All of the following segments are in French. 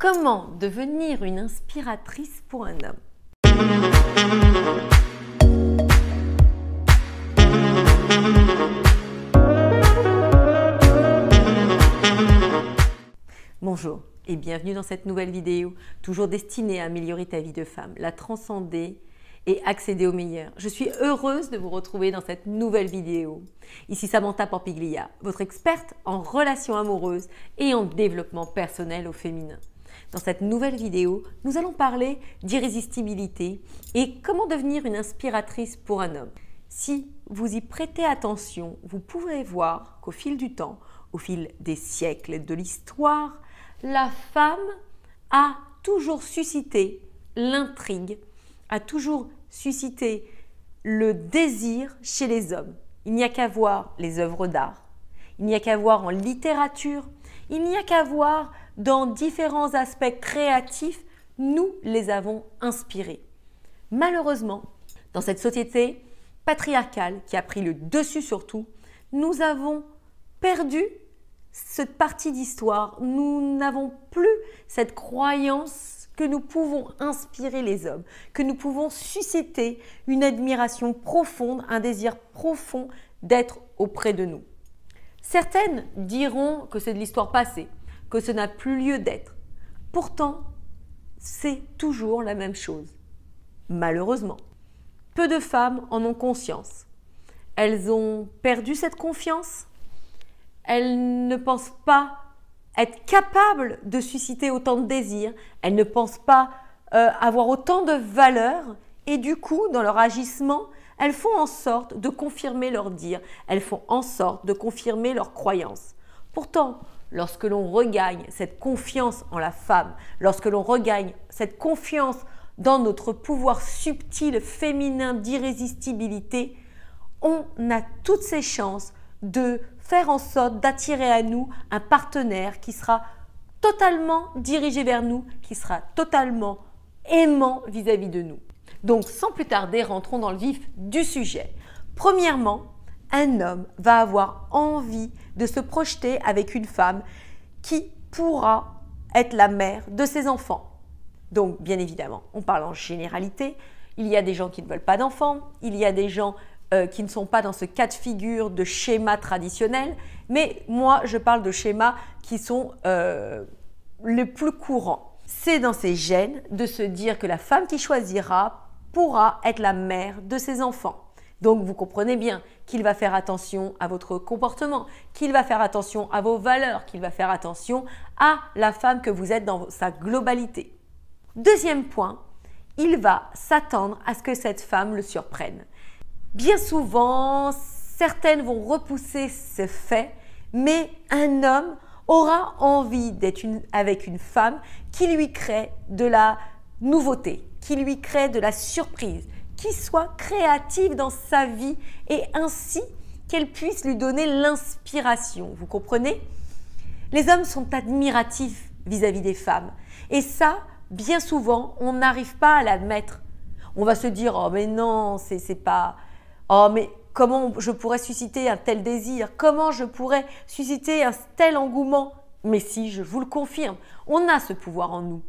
Comment devenir une inspiratrice pour un homme? Bonjour et bienvenue dans cette nouvelle vidéo, toujours destinée à améliorer ta vie de femme, la transcender et accéder au meilleur. Je suis heureuse de vous retrouver dans cette nouvelle vidéo. Ici Samantha Pampiglia, votre experte en relations amoureuses et en développement personnel au féminin. Dans cette nouvelle vidéo, nous allons parler d'irrésistibilité et comment devenir une inspiratrice pour un homme. Si vous y prêtez attention, vous pourrez voir qu'au fil du temps, au fil des siècles de l'histoire, la femme a toujours suscité l'intrigue, a toujours suscité le désir chez les hommes. Il n'y a qu'à voir les œuvres d'art, il n'y a qu'à voir en littérature, il n'y a qu'à voir dans différents aspects créatifs, nous les avons inspirés. Malheureusement, dans cette société patriarcale qui a pris le dessus sur tout, nous avons perdu cette partie d'histoire. Nous n'avons plus cette croyance que nous pouvons inspirer les hommes, que nous pouvons susciter une admiration profonde, un désir profond d'être auprès de nous. Certaines diront que c'est de l'histoire passée, que ce n'a plus lieu d'être. Pourtant, c'est toujours la même chose. Malheureusement, peu de femmes en ont conscience. Elles ont perdu cette confiance. Elles ne pensent pas être capables de susciter autant de désirs. Elles ne pensent pas avoir autant de valeur. Et du coup, dans leur agissement, elles font en sorte de confirmer leurs dires. Elles font en sorte de confirmer leurs croyances. Pourtant, lorsque l'on regagne cette confiance en la femme, lorsque l'on regagne cette confiance dans notre pouvoir subtil féminin d'irrésistibilité, on a toutes ces chances de faire en sorte d'attirer à nous un partenaire qui sera totalement dirigé vers nous, qui sera totalement aimant vis-à-vis de nous. Donc, sans plus tarder, rentrons dans le vif du sujet. Premièrement, un homme va avoir envie de se projeter avec une femme qui pourra être la mère de ses enfants. Donc, bien évidemment, on parle en généralité. Il y a des gens qui ne veulent pas d'enfants, il y a des gens qui ne sont pas dans ce cas de figure de schéma traditionnel, mais moi, je parle de schémas qui sont les plus courants. C'est dans ses gènes de se dire que la femme qui choisira pourra être la mère de ses enfants. Donc, vous comprenez bien qu'il va faire attention à votre comportement, qu'il va faire attention à vos valeurs, qu'il va faire attention à la femme que vous êtes dans sa globalité. Deuxième point, il va s'attendre à ce que cette femme le surprenne. Bien souvent, certaines vont repousser ce fait, mais un homme aura envie d'être avec une femme qui lui crée de la nouveauté, qui lui crée de la surprise, qui soit créative dans sa vie et ainsi qu'elle puisse lui donner l'inspiration. Vous comprenez? Les hommes sont admiratifs vis-à-vis des femmes et ça, bien souvent, on n'arrive pas à l'admettre. On va se dire « Oh mais non, c'est pas… Oh mais comment je pourrais susciter un tel désir? Comment je pourrais susciter un tel engouement ?» Mais si, je vous le confirme, on a ce pouvoir en nous.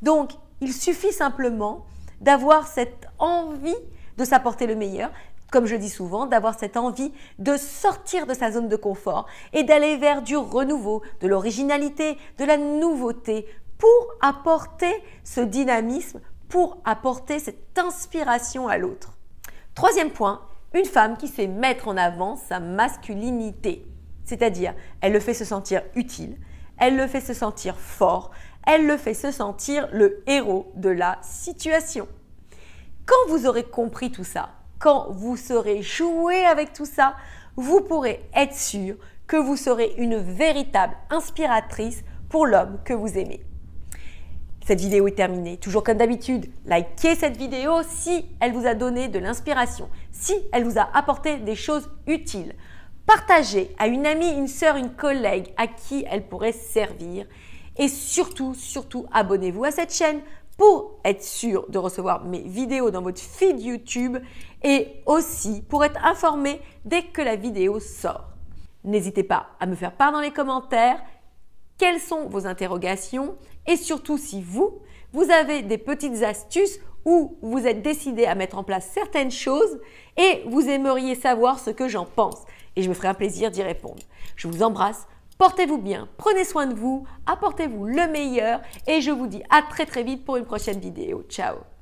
Donc, il suffit simplement d'avoir cette envie de s'apporter le meilleur, comme je dis souvent, d'avoir cette envie de sortir de sa zone de confort et d'aller vers du renouveau, de l'originalité, de la nouveauté pour apporter ce dynamisme, pour apporter cette inspiration à l'autre. Troisième point, une femme qui sait mettre en avant sa masculinité, c'est-à-dire elle le fait se sentir utile, elle le fait se sentir fort, elle le fait se sentir le héros de la situation. Quand vous aurez compris tout ça, quand vous saurez jouer avec tout ça, vous pourrez être sûr que vous serez une véritable inspiratrice pour l'homme que vous aimez. Cette vidéo est terminée. Toujours comme d'habitude, likez cette vidéo si elle vous a donné de l'inspiration, si elle vous a apporté des choses utiles. Partagez à une amie, une sœur, une collègue à qui elle pourrait servir. Et surtout, abonnez-vous à cette chaîne pour être sûr de recevoir mes vidéos dans votre feed YouTube et aussi pour être informé dès que la vidéo sort. N'hésitez pas à me faire part dans les commentaires quelles sont vos interrogations et surtout si vous avez des petites astuces ou vous êtes décidé à mettre en place certaines choses et vous aimeriez savoir ce que j'en pense. Et je me ferai un plaisir d'y répondre. Je vous embrasse, portez-vous bien, prenez soin de vous, apportez-vous le meilleur et je vous dis à très vite pour une prochaine vidéo. Ciao!